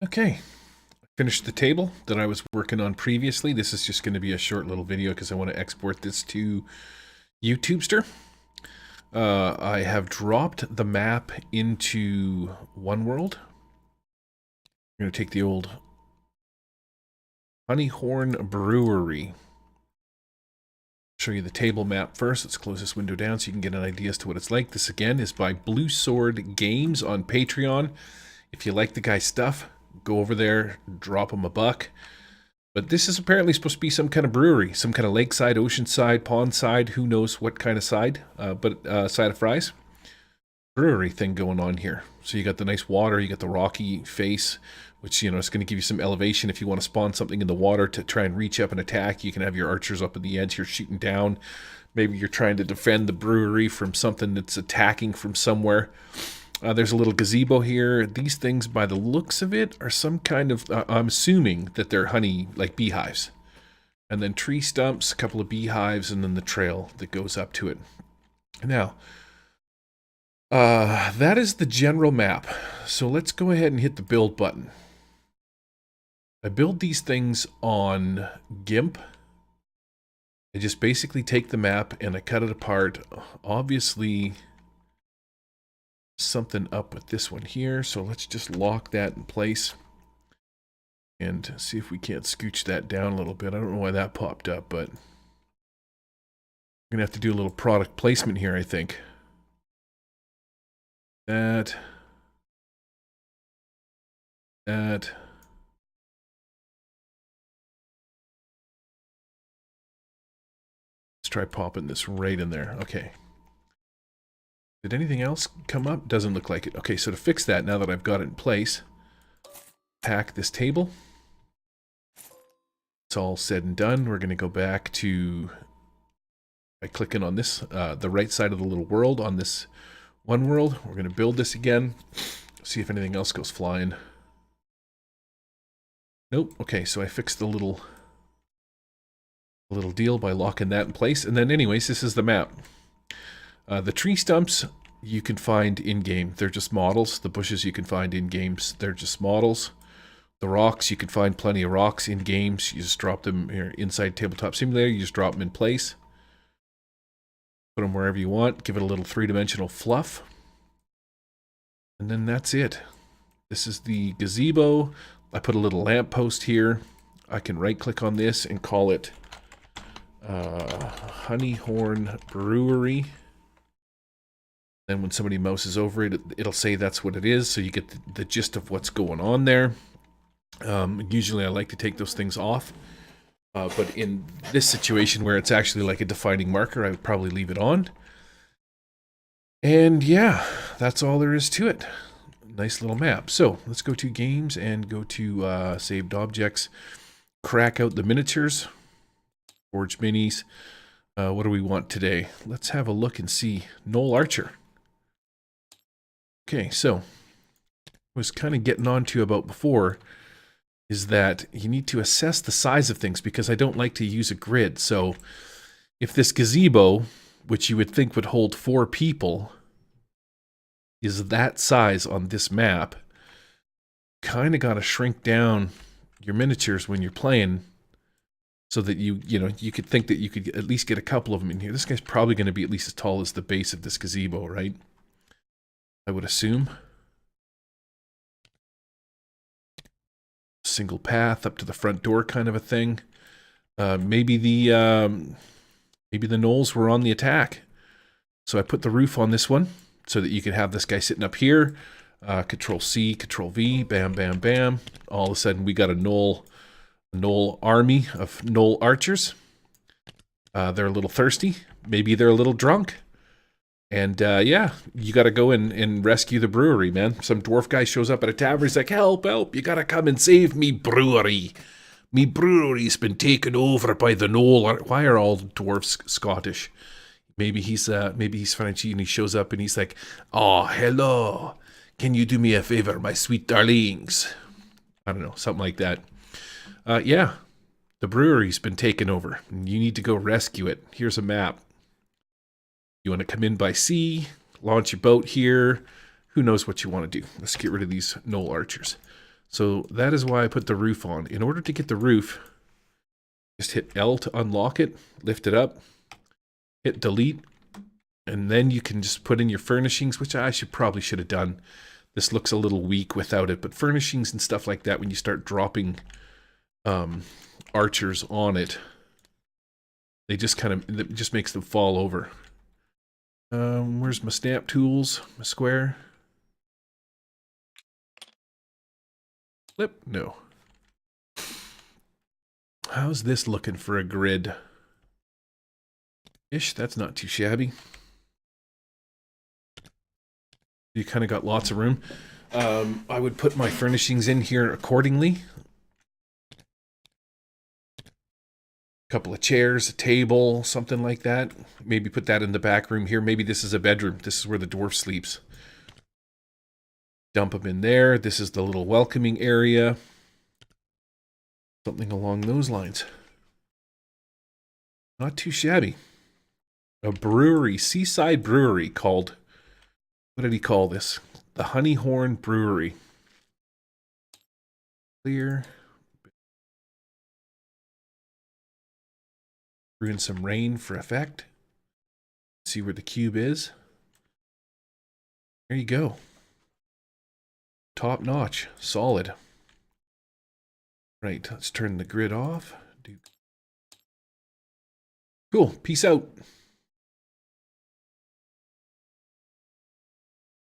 Okay, I finished the table that I was working on previously. This is just going to be a short little video because I want to export this to YouTubester. I have dropped the map into OneWorld. I'm going to take the old Honeyhorn Brewery. Show you the table map first. Let's close this window down so you can get an idea as to what it's like. This again is by Blue Sword Games on Patreon. If you like the guy's stuff, go over there, drop him a buck. But this is apparently supposed to be some kind of brewery, some kind of lakeside, oceanside, pondside, who knows what kind of side, side of fries. Brewery thing going on here. So you got the nice water, you got the rocky face, which, it's going to give you some elevation if you want to spawn something in the water to try and reach up and attack. You can have your archers up at the edge here shooting down. Maybe you're trying to defend the brewery from something that's attacking from somewhere. There's a little gazebo here. These things, by the looks of it, are some kind of, I'm assuming that they're honey, like beehives. And then tree stumps, a couple of beehives, and then the trail that goes up to it. Now, that is the general map. So let's go ahead and hit the build button. I build these things on GIMP. I just basically take the map and I cut it apart. Obviously, something up with this one here, so let's just lock that in place and see if we can't scooch that down a little bit. I don't know why that popped up, but I'm gonna have to do a little product placement here, I think. That. Let's try popping this right in there. Okay. Did anything else come up? Doesn't look like it. Okay, so to fix that, now that I've got it in place, pack this table. It's all said and done. We're going to go back to, by clicking on this, the right side of the little world on this one world. We're going to build this again. See if anything else goes flying. Nope. Okay, so I fixed the little deal by locking that in place. And then anyways, this is the map. The tree stumps you can find in-game. They're just models. The bushes you can find in-games. They're just models. The rocks, you can find plenty of rocks in-games. You just drop them here inside Tabletop Simulator. You just drop them in place. Put them wherever you want. Give it a little three-dimensional fluff. And then that's it. This is the gazebo. I put a little lamppost here. I can right-click on this and call it Honeyhorn Brewery. Then when somebody mouses over it, it'll say that's what it is, so you get the gist of what's going on there. Usually I like to take those things off, but in this situation where it's actually like a defining marker, I would probably leave it on. And yeah, that's all there is to it. Nice little map. So let's go to games and go to saved objects. Crack out the miniatures. Forge minis. What do we want today? Let's have a look and see. Noel Archer. Okay, so I was kind of getting on to about before is that you need to assess the size of things because I don't like to use a grid. So if this gazebo, which you would think would hold 4 people, is that size on this map, kind of got to shrink down your miniatures when you're playing so that you could think that you could at least get a couple of them in here. This guy's probably going to be at least as tall as the base of this gazebo, right? I would assume. Single path up to the front door kind of a thing. Maybe the gnolls were on the attack. So I put the roof on this one so that you could have this guy sitting up here. Control C, Control V, bam, bam, bam. All of a sudden we got a gnoll army of gnoll archers. They're a little thirsty. Maybe they're a little drunk. And yeah, you got to go and rescue the brewery, man. Some dwarf guy shows up at a tavern. He's like, help, help. You got to come and save me brewery. Me brewery's been taken over by the gnoll. Why are all dwarfs Scottish? Maybe he's Frenchy and he shows up and he's like, oh, hello. Can you do me a favor, my sweet darlings? I don't know, something like that. Yeah, the brewery's been taken over. You need to go rescue it. Here's a map. You want to come in by sea, launch your boat here. Who knows what you want to do. Let's get rid of these gnoll archers. So that is why I put the roof on. In order to get the roof, just hit L to unlock it, lift it up, hit delete, and then you can just put in your furnishings, which I probably should have done. This looks a little weak without it, but furnishings and stuff like that, when you start dropping archers on it, they just it just makes them fall over. Where's my snap tools? My square? Flip? No. How's this looking for a grid? Ish, that's not too shabby. You kind of got lots of room. I would put my furnishings in here accordingly. Couple of chairs, a table, something like that. Maybe put that in the back room here. Maybe this is a bedroom. This is where the dwarf sleeps. Dump them in there. This is the little welcoming area. Something along those lines. Not too shabby. A brewery, seaside brewery called, what did he call this? The Honeyhorn Brewery. Clear. Threw in some rain for effect. See where the cube is. There you go. Top notch. Solid. Right, let's turn the grid off. Cool. Peace out.